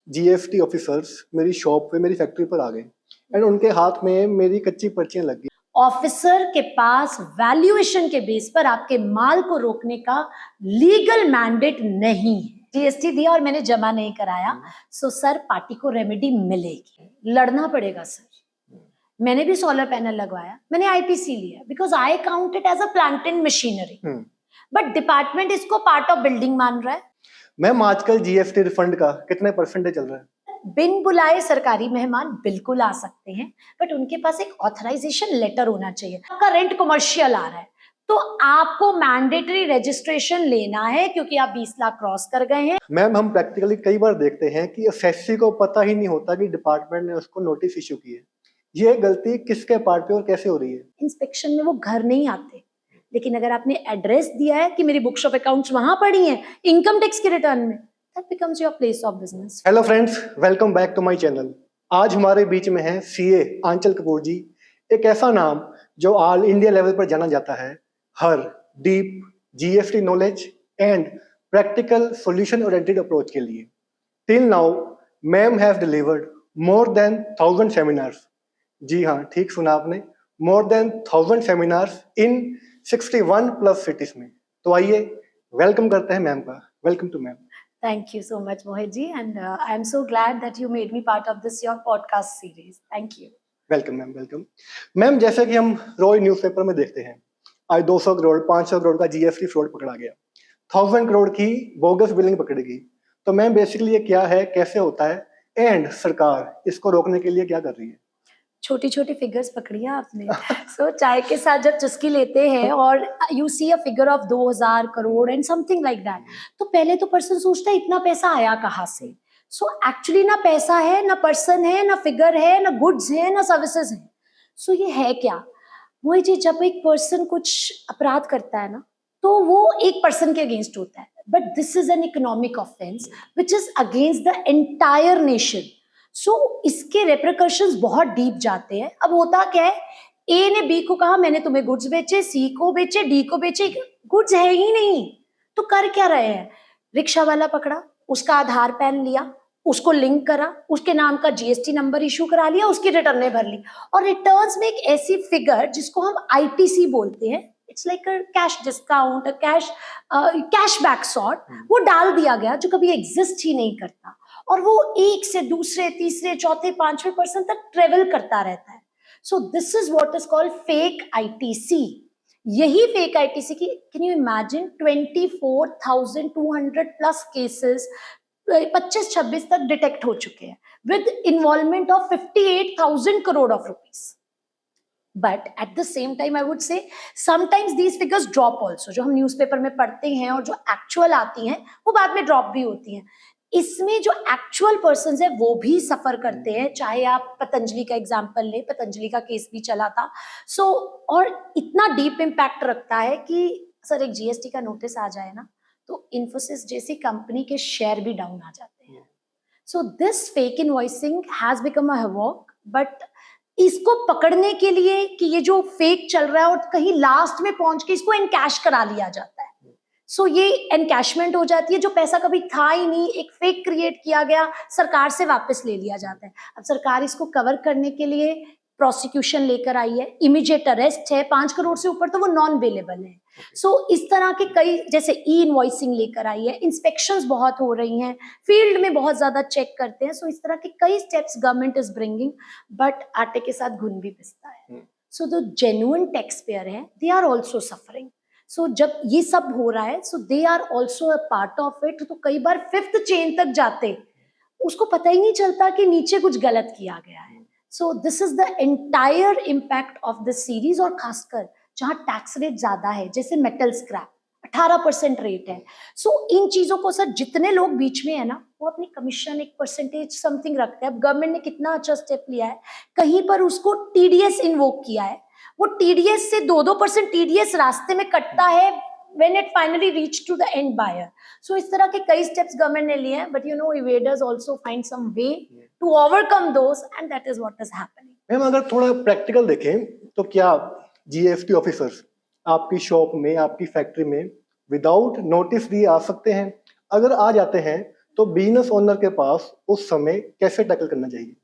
GST officers मेरी shop पे, मेरी फैक्ट्री पर आ गए एंड उनके हाथ में मेरी कच्ची पर्चियां लग गई। ऑफिसर के पास वैल्यूएशन के बेस पर आपके माल को रोकने का लीगल मैंडेट नहीं है। जीएसटी दिया और मैंने जमा नहीं कराया, सो सर पार्टी को रेमेडी मिलेगी, लड़ना पड़ेगा सर। मैंने भी सोलर पैनल लगवाया, मैंने आईपीसी लिया because I count it as a plant and machinery, but department इसको पार्ट ऑफ बिल्डिंग मान रहा है। मैम आजकल जीएसटी रिफंड का कितने परसेंटेज चल रहा है? बिन बुलाए सरकारी मेहमान बिल्कुल आ सकते हैं, बट उनके पास एक ऑथराइजेशन लेटर होना चाहिए। आपका रेंट कमर्शियल आ रहा है तो आपको मैंडेटरी रजिस्ट्रेशन लेना है क्योंकि आप 20 लाख क्रॉस कर गए हैं। मैम हम प्रैक्टिकली कई बार देखते हैं कि एसएससी को पता ही नहीं होता कि डिपार्टमेंट ने उसको नोटिस इशू की है। ये गलती किसके पार्ट पे और कैसे हो रही है? इंस्पेक्शन में वो घर नहीं आते, लेकिन अगर आपने एड्रेस दिया है कि मेरी बुक्स ऑफ अकाउंट्स वहां पड़ी हैं इनकम टैक्स के रिटर्न में, that becomes your place of business. Hello friends, welcome back to my channel. आज हमारे बीच में है सीए आंचल कपूर जी, एक ऐसा नाम जो ऑल इंडिया लेवल पर जाना जाता है her deep GST knowledge and practical solution oriented approach के लिए। Till now ma'am have delivered more than 1000 seminars. जी हाँ, ठीक सुना आपने, more than 1000 seminars in 61 plus cities में। तो आइए वेलकम करते हैं मैम का। Welcome to ma'am. Thank you so much, Mohit ji, and I am so glad that you made me part of this your podcast series. Thank you. Welcome ma'am, welcome. Ma'am जैसे कि हम रोज newspaper में देखते हैं, आज 200 करोड़ 500 करोड़ का GST fraud पकड़ा गया, 1000 करोड़ की बोगस बिलिंग पकड़ी गई। तो मैम बेसिकली ये क्या है, कैसे होता है एंड सरकार इसको रोकने के लिए क्या कर रही है? छोटी छोटी फिगर्स पकड़ी है आपने। सो चाय के साथ जब चुस्की लेते हैं और you see a figure of 2000 crore and something like that, तो पहले तो पर्सन सोचता है इतना पैसा आया कहाँ से। सो एक्चुअली ना पैसा है, ना पर्सन है, ना फिगर है, ना गुड्स है, ना सर्विसेज है। सो ये है क्या मोहित जी, जब एक पर्सन कुछ अपराध करता है ना तो वो एक पर्सन के अगेंस्ट होता है, but this is an economic offence which is against the entire nation. So इसके रेपरकशंस बहुत डीप जाते हैं। अब होता क्या है, ए ने बी को कहा मैंने तुम्हें गुड्स बेचे, सी को बेचे, डी को बेचे, गुड्स है ही नहीं, तो कर क्या रहे हैं? रिक्शा वाला पकड़ा, उसका आधार पैन लिया, उसको लिंक करा, उसके नाम का जीएसटी नंबर इशू करा लिया, उसकी रिटर्न भर ली, और रिटर्न्स में एक ऐसी फिगर जिसको हम आईटीसी बोलते हैं, it's like a cash discount, cashback sort, वो डाल दिया गया जो कभी एग्जिस्ट ही नहीं करता, और वो एक से दूसरे तीसरे चौथे पांचवें पर्सन तक ट्रेवल करता रहता है। So this is what is called fake ITC. यही फेक आईटीसी की can you imagine 24,200 plus cases 25-26 तक डिटेक्ट हो चुके हैं with involvement of 58,000 crore of rupees. But at the same time I would say sometimes these figures drop also, जो हम newspaper में पढ़ते हैं और जो एक्चुअल आती हैं वो बाद में ड्रॉप भी होती हैं। इसमें जो एक्चुअल पर्सन है वो भी सफर करते हैं, चाहे आप पतंजलि का एग्जाम्पल लें, पतंजलि का केस भी चला था। सो और इतना डीप इम्पैक्ट रखता है कि सर एक जीएसटी का नोटिस आ जाए ना तो इन्फोसिस जैसी कंपनी के शेयर भी डाउन आ जाते हैं। So this fake invoicing has become a havoc, but इसको पकड़ने के लिए कि ये जो फेक चल रहा है और कहीं लास्ट में पहुंच के इसको एनकैश करा लिया जाता है। सो ये एनकैशमेंट हो जाती है, जो पैसा कभी था ही नहीं, एक फेक क्रिएट किया गया, सरकार से वापस ले लिया जाता है। अब सरकार इसको कवर करने के लिए प्रोसिक्यूशन लेकर आई है, इमीडिएट अरेस्ट है, 5 करोड़ से ऊपर तो वो नॉन अवेलेबल है। सो इस तरह के कई, जैसे ई इनवॉइसिंग लेकर आई है, इंस्पेक्शंस बहुत हो रही हैं, फील्ड में बहुत ज्यादा चेक करते हैं। सो इस तरह के कई steps government is bringing, but आटे के साथ घुन भी पिसता है। सो जो जेन्युइन टैक्स पेयर है they are also suffering. So जब ये सब हो रहा है, so they are also a part of it. तो कई बार 5th चेन तक जाते उसको पता ही नहीं चलता कि नीचे कुछ गलत किया गया है। So this is the entire impact of this series, और खासकर जहां टैक्स रेट ज्यादा है, जैसे मेटल स्क्रैप 18% रेट है। सो इन चीजों को सर जितने लोग बीच में है ना वो अपनी कमीशन 1% समथिंग रखते हैं। अब गवर्नमेंट ने कितना अच्छा स्टेप लिया है, कहीं पर उसको टीडीएस इन्वोक किया है, वो टीडीएस से 2% टीडीएस रास्ते में कटता है when it finally reach to the end buyer. So इस तरह के कई steps गवर्नमेंट ने लिए हैं, but you know evaders also find some way to overcome those, and that is what is happening. Ma'am अगर थोड़ा प्रैक्टिकल देखें तो क्या जीएसटी ऑफिसर्स आपकी शॉप में, आपकी फैक्ट्री में विदाउट नोटिस दिए आ सकते हैं? अगर आ जाते हैं तो बिजनेस ओनर के पास उस समय कैसे टैकल करना चाहिए?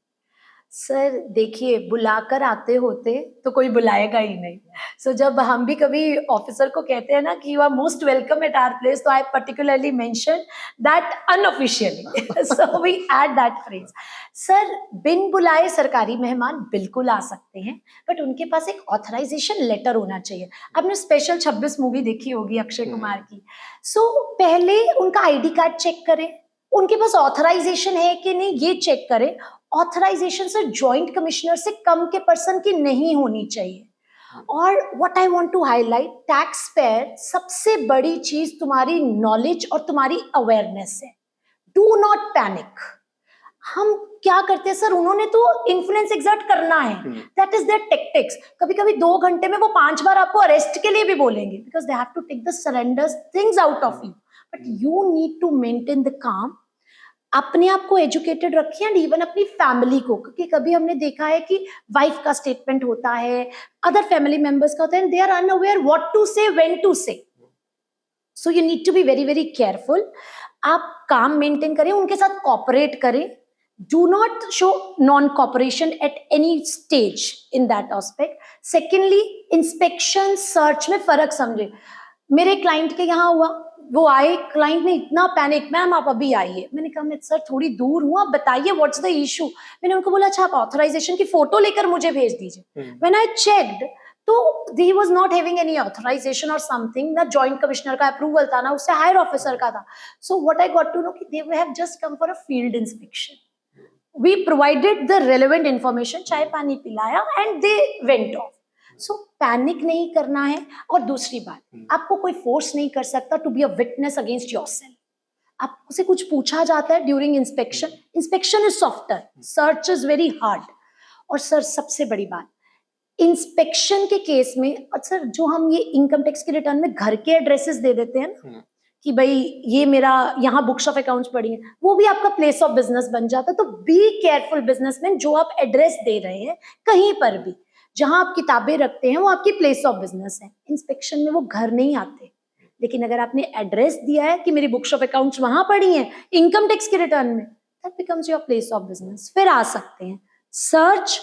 सर देखिए, बुलाकर आते होते तो कोई बुलाएगा ही नहीं। सो जब हम भी कभी ऑफिसर को कहते हैं ना कि you are most welcome at our place, तो I particularly mention that unofficially, so we add that phrase. Sir बिन बुलाए सरकारी मेहमान बिल्कुल आ सकते हैं, बट उनके पास एक ऑथराइजेशन लेटर होना चाहिए। आपने स्पेशल 26 मूवी देखी होगी अक्षय कुमार की। सो पहले उनका आईडी कार्ड चेक करें, उनके पास ऑथराइजेशन है कि नहीं ये चेक करें। ऑथराइजेशन से जॉइंट कमिश्नर से कम के पर्सन की नहीं होनी चाहिए। और what I want to highlight, tax payer सबसे बड़ी चीज तुम्हारी नॉलेज और तुम्हारी अवेयरनेस है। Do not panic. हम क्या करते हैं सर, उन्होंने तो इन्फ्लुएंस एग्जर्ट करना है, दैट इज देयर टेक्टिक्स। कभी कभी 2 घंटे में वो 5 बार आपको अरेस्ट के लिए भी बोलेंगे, because they have to take the surrenders things out of you, but you need to maintain the calm. अपने आप को एजुकेटेड रखिए एंड इवन अपनी फैमिली को, क्योंकि कभी हमने देखा है कि वाइफ का स्टेटमेंट होता है, अदर फैमिली मेंबर्स का होता है, they are unaware what to say, when to say. So you need to be very very careful. आप काम मेंटेन करें, उनके साथ कॉपरेट करें। Do not show non cooperation at any stage in that aspect. Secondly, inspection search में फर्क समझे। मेरे client के यहाँ हुआ, वो आए, क्लाइंट ने इतना पैनिक, मैम आप अभी आइए। मैंने कहा मैं सर थोड़ी दूर हूँ, आप बताइए व्हाट्स द इशू। मैंने उनको बोला अच्छा आप ऑथराइजेशन की फोटो लेकर मुझे भेज दीजिए। व्हेन आई चेक्ड तो he was not having any authorization और समथिंग, ना जॉइंट कमिश्नर का अप्रूवल था, ना उससे हायर ऑफिसर का था। So what I got to know कि they have just come for a field inspection. We provided the relevant information, चाय पानी पिलाया and they went off. So panic नहीं करना है। और दूसरी बात, आपको कोई फोर्स नहीं कर सकता to be a witness against yourself. आपसे कुछ पूछा जाता है during inspection, inspection is softer, search is very hard. और सर सबसे बड़ी बात, इंस्पेक्शन के केस में अक्सर जो हम ये इनकम टैक्स के रिटर्न में घर के एड्रेसेस दे देते हैं ना, कि भाई ये मेरा यहाँ बुक्स ऑफ अकाउंट्स पड़ी है, वो भी आपका प्लेस ऑफ बिजनेस बन जाता है। तो बी केयरफुल बिजनेसमैन, जो आप एड्रेस दे रहे हैं कहीं पर भी जहां आप किताबें रखते हैं वो आपकी प्लेस ऑफ बिजनेस है। इंस्पेक्शन में वो घर नहीं आते, लेकिन अगर आपने एड्रेस दिया है कि मेरी बुक्स ऑफ अकाउंट्स वहां पड़ी हैं इनकम टैक्स के रिटर्न में, that becomes your place of business, फिर आ सकते हैं। सर्च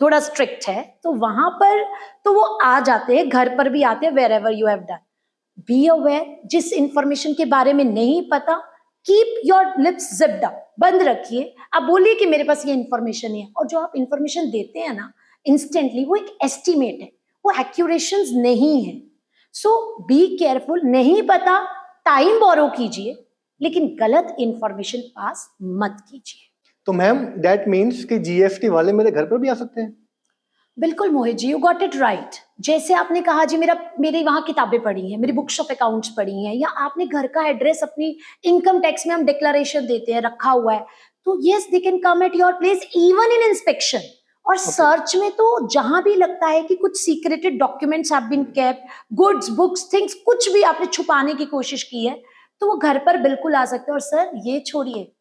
थोड़ा स्ट्रिक्ट है तो वहां पर तो वो आ जाते हैं, घर पर भी आते हैं, wherever you have done. Be aware, जिस इंफॉर्मेशन के बारे में नहीं पता, keep your lips zipped up, बंद रखिए। आप बोलिए कि मेरे पास ये इंफॉर्मेशन है, और जो आप इंफॉर्मेशन देते हैं ना इंस्टेंटली, वो एक एस्टिमेट है, वो एक्यूरेशंस नहीं है। सो बी केयरफुल। नहीं पता, टाइम बोरो कीजिए, लेकिन गलत इंफॉर्मेशन पास मत कीजिए। तो मैम दैट मीन्स कि जीएसटी वाले मेरे घर पर भी आ सकते हैं? बिल्कुल Mohit ji, you got it right. जैसे आपने कहा जी मेरे वहां किताबें पड़ी हैं, मेरी बुक्स ऑफ अकाउंट्स पड़ी हैं, या आपने घर का एड्रेस अपनी इनकम टैक्स में हम डिक्लेरेशन देते हैं रखा हुआ है, तो yes they can come at your place even in inspection. और सर्च में तो जहां भी लगता है कि कुछ secreted documents have been kept, goods, books, things, कुछ भी आपने छुपाने की कोशिश की है, तो वो घर पर बिल्कुल आ सकते हैं। और सर ये छोड़िए,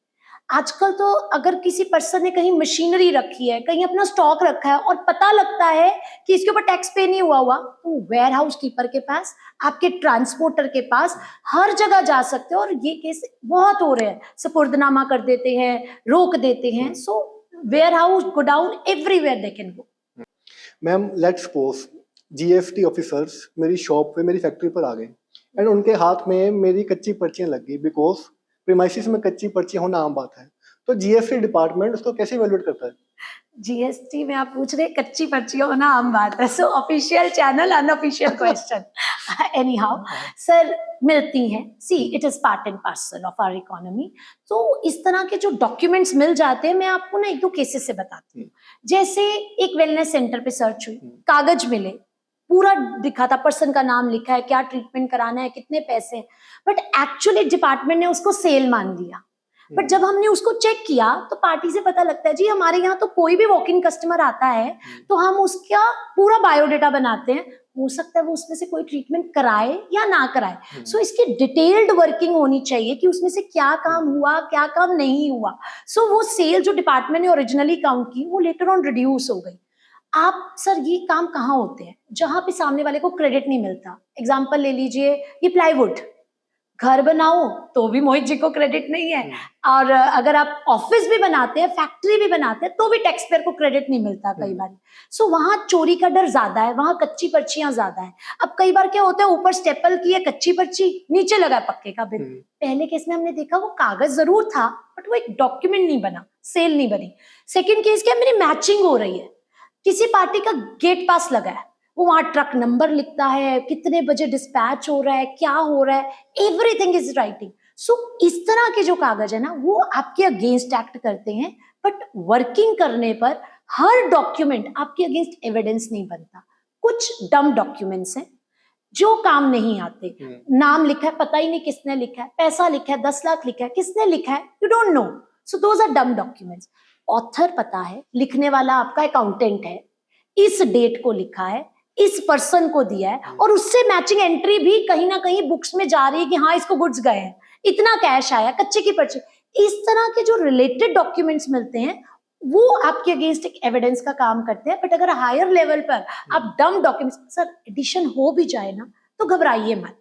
आजकल तो अगर किसी पर्सन ने कहीं मशीनरी रखी है, कहीं अपना स्टॉक रखा है, और पता लगता है कि इसके ऊपर टैक्स पे नहीं हुआ हुआ, तो वेयर हाउस कीपर के पास, आपके ट्रांसपोर्टर के पास, हर जगह जा सकते हो। और ये केस बहुत हो रहे हैं, सपुर्दनामा कर देते हैं, रोक देते हैं। So warehouse, godown, everywhere they can go. Ma'am let's suppose GST officers मेरी शॉप पे, मेरी फैक्ट्री पर आ गए एंड उनके हाथ में मेरी कच्ची पर्चियां लग गई, बिकॉज प्रीमाइसिस में कच्ची पर्ची होना आम बात है। तो जीएसटी डिपार्टमेंट उसको कैसे इवैल्यूएट करता है? जीएसटी में आप पूछ रहे कच्ची पर्ची होना आम बात है, so official channel, unofficial question. Anyhow sir, मिलती हैं, see it is part and parcel of our economy. तो इस तरह के जो डॉक्यूमेंट्स मिल जाते हैं, मैं आपको ना 1-2 केसेस से बताती हूँ। जैसे एक वेलनेस सेंटर पे सर्च हुई, कागज मिले, पूरा दिखा था, पर्सन का नाम लिखा है, क्या ट्रीटमेंट कराना है, कितने पैसे, बट एक्चुअली डिपार्टमेंट ने उसको सेल मान लिया। बट जब हमने उसको चेक किया तो पार्टी से पता लगता है जी हमारे यहाँ तो कोई भी वॉक इन कस्टमर आता है तो हम उसका पूरा बायोडेटा बनाते हैं, हो सकता है वो उसमें से कोई ट्रीटमेंट कराए या ना कराए। सो इसकी डिटेल्ड वर्किंग होनी चाहिए कि उसमें से क्या काम हुआ, क्या काम नहीं हुआ। सो वो सेल जो डिपार्टमेंट ने ओरिजिनली काउंट की, वो लेटर ऑन रिड्यूस हो गई। आप सर ये काम कहाँ होते हैं? जहां पे सामने वाले को क्रेडिट नहीं मिलता। एग्जाम्पल ले लीजिए, ये प्लाईवुड, घर बनाओ तो भी मोहित जी को क्रेडिट नहीं है, और अगर आप ऑफिस भी बनाते हैं, फैक्ट्री भी बनाते हैं, तो भी टैक्स पेयर को क्रेडिट नहीं मिलता कई बार। सो वहां चोरी का डर ज्यादा है, वहां कच्ची पर्चियां ज्यादा है। अब कई बार क्या होता है, ऊपर स्टेपल की है कच्ची पर्ची, नीचे लगा पक्के का बिल। पहले केस में हमने देखा वो कागज जरूर था बट वो एक डॉक्यूमेंट नहीं बना, सेल नहीं बनी। सेकेंड केस क्या, मेरी मैचिंग हो रही है, किसी पार्टी का गेट पास लगा है, वो वहां ट्रक नंबर लिखता है, कितने बजे डिस्पैच हो रहा है, क्या हो रहा है, एवरीथिंग इज राइटिंग। सो इस तरह के जो कागज है ना, वो आपके अगेंस्ट एक्ट करते हैं, बट वर्किंग करने पर हर डॉक्यूमेंट आपके अगेंस्ट एविडेंस नहीं बनता। कुछ डम डॉक्यूमेंट्स हैं जो काम नहीं आते। नाम लिखा है, पता ही नहीं किसने लिखा है, पैसा लिखा है 10 लाख लिखा है, किसने लिखा है you don't know, so those are dumb documents. Author पता है, लिखने वाला आपका अकाउंटेंट है, इस डेट को लिखा है, इस पर्सन को दिया है, और उससे मैचिंग एंट्री भी कहीं ना कहीं बुक्स में जा रही है कि हाँ इसको गुड्स गए हैं, इतना कैश आया, कच्चे की पर्ची। इस तरह के जो रिलेटेड डॉक्यूमेंट्स मिलते हैं वो आपके अगेंस्ट एक एविडेंस का काम करते हैं। बट अगर हायर लेवल पर आप डम डॉक्यूमेंट्स, सर एडिशन हो भी जाए ना तो घबराइए मत,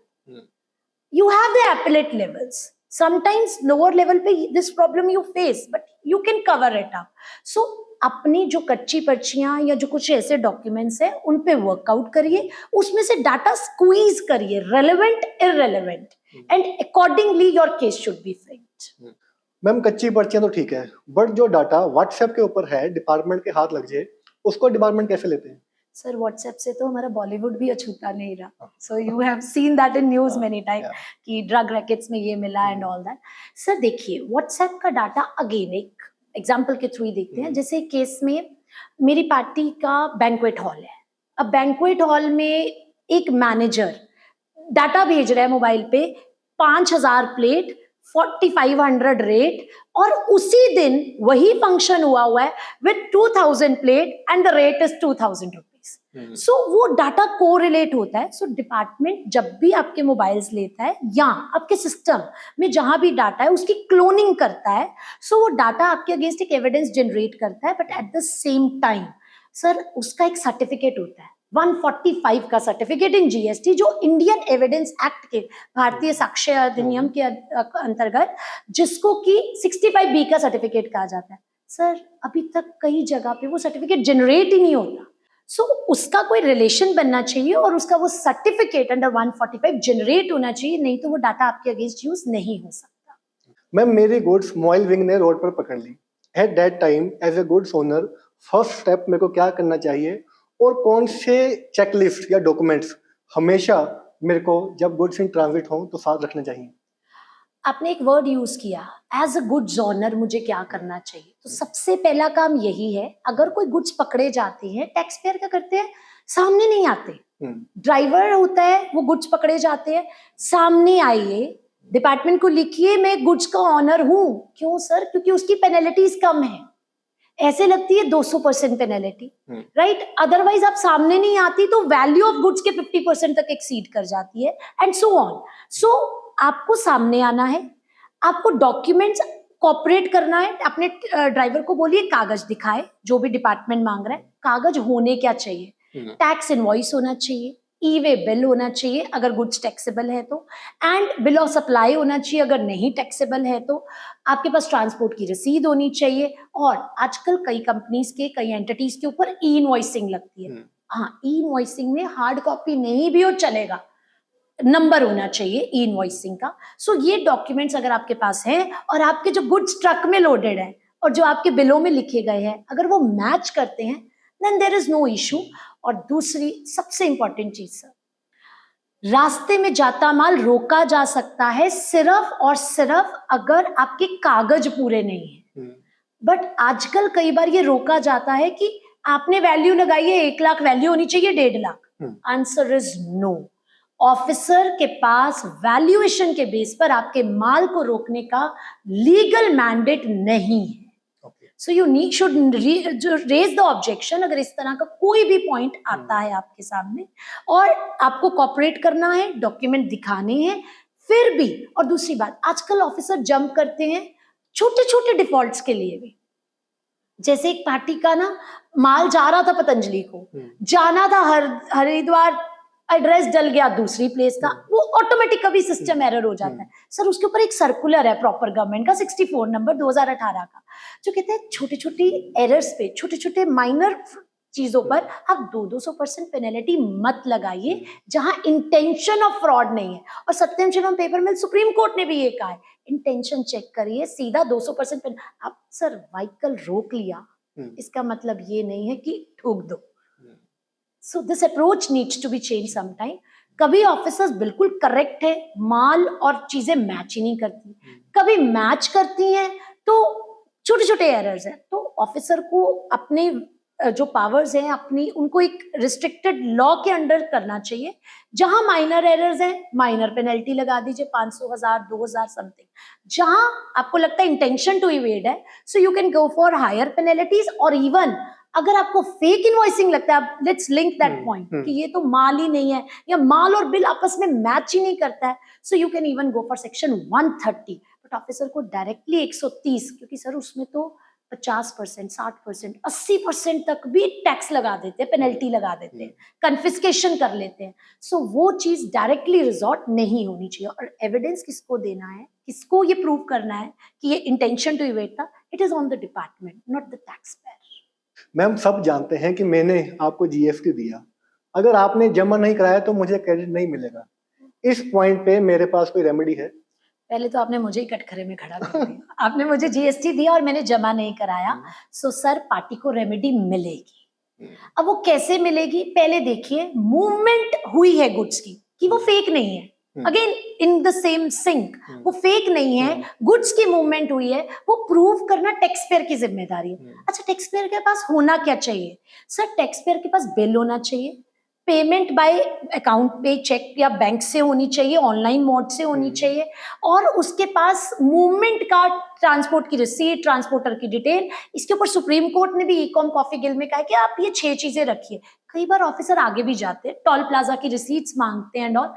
you have the appellate levels, sometimes lower level पे this problem you face but you can cover it up। so अपनी जो कच्ची पर्चियां या जो कुछ ऐसे डॉक्यूमेंट्स है उन पे वर्कआउट करिए, उसमें से डाटा स्क्वीज करिए, relevant irrelevant, and accordingly your case should be framed. Ma'am कच्ची पर्चियां तो ठीक है, बट जो डाटा व्हाट्सएप के ऊपर है, डिपार्टमेंट के हाथ लग जाए, उसको डिपार्टमेंट कैसे लेते हैं? सर व्हाट्सएप से तो हमारा बॉलीवुड भी अछूता नहीं रहा। So you have seen that in news many time कि ड्रग रैकेट्स में ये मिला एंड ऑल दैट। सर देखिए व्हाट्सएप का डाटा अगेन एक एग्जांपल के थ्रू ही देखते हैं। जैसे केस में मेरी पार्टी का बैंक्वेट हॉल है, अब बैंक्वेट हॉल में एक मैनेजर डाटा भेज रहा है मोबाइल पे, 5000 प्लेट 4500 रेट, और उसी दिन वही फंक्शन हुआ है with 2000 plate and the rate is 2000 rupees. So वो डाटा कोरिलेट होता है। सो डिपार्टमेंट जब भी आपके मोबाइल्स लेता है या आपके सिस्टम में जहां भी डाटा है उसकी क्लोनिंग करता है, सो वो डाटा आपके अगेंस्ट एक एविडेंस जनरेट करता है। But at the same time sir उसका एक सर्टिफिकेट होता है 145 का सर्टिफिकेट इन जीएसटी, जो इंडियन एविडेंस एक्ट के, भारतीय साक्ष्य अधिनियम के अंतर्गत, जिसको कि 65B का सर्टिफिकेट कहा जाता है। सर अभी तक कई जगह पे वो सर्टिफिकेट जनरेट ही नहीं होता। सो उसका कोई रिलेशन बनना चाहिए और उसका वो सर्टिफिकेट अंडर 145 जनरेट होना चाहिए, नहीं तो वो डाटा आपके अगेंस्ट यूज नहीं हो सकता। मैम मेरी गुड्स मोबाइल विंग ने रोड पर पकड़ ली, at that time as a goods owner first step मेरे को क्या करना चाहिए, और कौन से चेकलिस्ट या डॉक्यूमेंट्स हमेशा मेरे को जब गुड्स इन ट्रांजिट हो तो साथ रखना चाहिए? आपने एक वर्ड यूज किया, एज अ गुड्स ओनर मुझे क्या करना चाहिए। तो सबसे पहला काम यही है, अगर कोई गुड्स पकड़े जाते हैं, टैक्स पेयर क्या करते हैं, सामने नहीं आते। ड्राइवर होता है, वो गुड्स पकड़े जाते हैं, सामने आइए, डिपार्टमेंट को लिखिए मैं गुड्स का ऑनर हूं। क्यों सर? क्योंकि उसकी पेनल्टीज कम है, ऐसे लगती है 200% पेनल्टी, राइट। अदरवाइज आप सामने नहीं आती तो वैल्यू ऑफ गुड्स के 50% तक एक्सीड कर जाती है, एंड सो ऑन। सो आपको सामने आना है, आपको डॉक्यूमेंट्स कॉपरेट करना है। अपने ड्राइवर को बोलिए कागज दिखाए, जो भी डिपार्टमेंट मांग रहा है। कागज होने क्या चाहिए? टैक्स इनवॉइस होना चाहिए, ई वे बिल होना चाहिए अगर गुड्स टैक्सेबल है तो, एंड बिल ऑफ सप्लाई होना चाहिए अगर नहीं टैक्सेबल है तो। आपके पास ट्रांसपोर्ट की रसीद होनी चाहिए, और आजकल कई कंपनीज के, कई एंटिटीज के ऊपर ई इनवॉइसिंग लगती है। हाँ, ई इनवॉइसिंग में हार्ड कॉपी नहीं भी हो चलेगा, नंबर होना चाहिए ई इनवॉइसिंग का। सो ये डॉक्यूमेंट्स अगर आपके पास हैं, और आपके जो गुड्स ट्रक में लोडेड है और जो आपके बिलों में लिखे गए हैं, अगर वो मैच करते हैं, then there is no issue. और दूसरी सबसे इंपॉर्टेंट चीज सर, रास्ते में जाता माल रोका जा सकता है सिर्फ और सिर्फ अगर आपके कागज पूरे नहीं है। बट आजकल कई बार ये रोका जाता है कि आपने वैल्यू लगाई है 1 लाख, वैल्यू होनी चाहिए 1.5 lakh. Answer is no. Officer के पास वैल्यूएशन के बेस पर आपके माल को रोकने का लीगल मैंडेट नहीं है। So you need should raise the objection अगर इस तरह का कोई भी पॉइंट आता है आपके सामने, और आपको कॉपरेट करना है, डॉक्यूमेंट दिखाने हैं फिर भी। और दूसरी बात, आजकल ऑफिसर जंप करते हैं छोटे छोटे डिफॉल्ट्स के लिए भी। जैसे एक पार्टी का ना माल जा रहा था पतंजलि को, जाना था हरिद्वार एड्रेस डल गया दूसरी प्लेस का, वो ऑटोमेटिक कभी सिस्टम एरर हो जाता है। सर उसके ऊपर एक सर्कुलर है प्रॉपर गवर्नमेंट का 64 नंबर 2018 का, जो कहते हैं छोटी छोटी एरर्स पे, छोटे छोटे माइनर चीजों पर आप 200% पेनल्टी मत लगाइए जहां इंटेंशन ऑफ फ्रॉड नहीं है। और सत्यम शिवम पेपर मिल सुप्रीम कोर्ट ने भी ये कहा है, इंटेंशन चेक करिए, सीधा 200% आप सर व्हीकल रोक लिया, इसका मतलब ये नहीं है कि ठोक दो। So this approach needs to be change sometime. कभी ऑफिसर्स बिल्कुल करेक्ट है, माल और चीजें मैच ही नहीं करती, कभी मैच करती हैं तो छोटे छोटे एरर्स हैं, तो ऑफिसर को अपने जो पावर्स हैं अपनी, उनको एक रिस्ट्रिक्टेड लॉ के अंडर करना चाहिए। जहां माइनर एरर्स हैं, माइनर पेनल्टी लगा दीजिए, 500, 1000, 2000 समथिंग। जहां आपको लगता है इंटेंशन टू इवेड है, so you can go for higher penalties. और इवन अगर आपको फेक इनवॉइसिंग लगता है, लेट्स लिंक दैट पॉइंट कि ये तो माल ही नहीं है या माल और बिल आपस में मैच ही नहीं करता है, so you can even go for section 130। But officer को डायरेक्टली 130, क्योंकि सर उसमें तो 50%, 60%, 80% तक भी टैक्स लगा देते हैं, पेनल्टी लगा देते हैं, कन्फिस्केशन कर लेते हैं। सो वो चीज डायरेक्टली रिजॉर्ट नहीं होनी चाहिए। और एविडेंस किसको देना है, किसको ये प्रूव करना है कि ये इंटेंशन टू इवेट था, it is on the department, not the tax payer. Ma'am सब जानते हैं कि मैंने आपको जीएसटी दिया, अगर आपने जमा नहीं कराया तो मुझे क्रेडिट नहीं मिलेगा। इस पॉइंट पे मेरे पास कोई रेमेडी है? पहले तो आपने मुझे ही कटघरे में खड़ा कर दिया। आपने मुझे जीएसटी दिया और मैंने जमा नहीं कराया, सो सर पार्टी को रेमेडी मिलेगी। अब वो कैसे मिलेगी, पहले देखिए मूवमेंट हुई है गुड्स की, कि वो फेक नहीं है। Again in the same sink, वो फेक नहीं है, गुड्स की मूवमेंट हुई है, वो प्रूव करना टैक्स पेयर की जिम्मेदारी है। अच्छा, टैक्स पेयर के पास होना क्या चाहिए? सर टैक्स पेयर के पास बिल होना चाहिए, पेमेंट बाय अकाउंट पे, चेक या बैंक से होनी चाहिए, ऑनलाइन मोड से होनी चाहिए, और उसके पास मूवमेंट का, ट्रांसपोर्ट की रिसीट, ट्रांसपोर्टर की डिटेल। इसके ऊपर सुप्रीम कोर्ट ने भी ई-कॉम कॉफी गिल में कहा कि आप ये 6 चीजें रखिए। कई बार ऑफिसर आगे भी जाते हैं, टोल प्लाजा की रिसीट्स मांगते हैं एंड ऑल।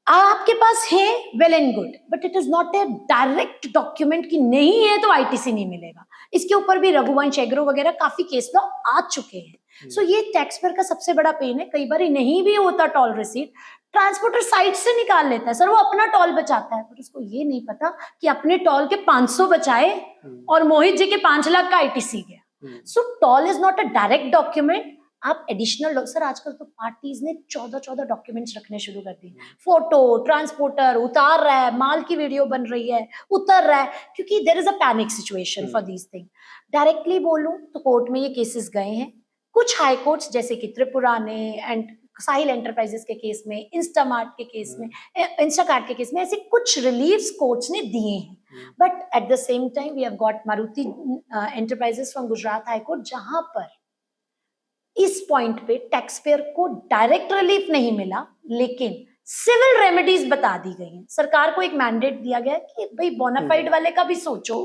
आपके पास है, well and good, but it is not a direct document कि नहीं है तो आईटीसी नहीं मिलेगा। इसके ऊपर भी रघुवंश एग्रो वगैरह काफी केस लॉ आ चुके हैं। सो ये टैक्स पेयर का सबसे बड़ा पेन है। कई बार नहीं भी होता टोल रिसीट, ट्रांसपोर्टर साइट से निकाल लेता है, सर वो अपना टोल बचाता है, पर उसको ये नहीं पता कि अपने टोल के 500 बचाए और मोहित जी के 5 लाख का आईटीसी गया। So toll is not a direct document. आप एडिशनल, सर आजकल तो पार्टीज ने 14 डॉक्यूमेंट्स रखने शुरू कर दिए। फोटो, ट्रांसपोर्टर उतार रहा है, माल की वीडियो बन रही है, उतर रहा है, क्योंकि there is a panic situation for these thing. Directly बोलूं तो कोर्ट में ये केसेस गए हैं, कुछ हाई कोर्ट्स जैसे कि त्रिपुरा ने एंड साहिल एंटरप्राइजेस के केस में, इंस्टामार्ट के केस में, इंस्टाकार्ट के केस में, ऐसे कुछ रिलीफ्स कोर्ट्स ने दिए हैं। But at the same time we have got Maruti enterprises from Gujarat high court, जहां पर इस पॉइंट पे टैक्स पेयर को डायरेक्ट रिलीफ नहीं मिला, लेकिन सिविल रेमेडीज बता दी गई हैं। सरकार को एक मैंडेट दिया गया कि भाई बोनाफाइड वाले का भी सोचो,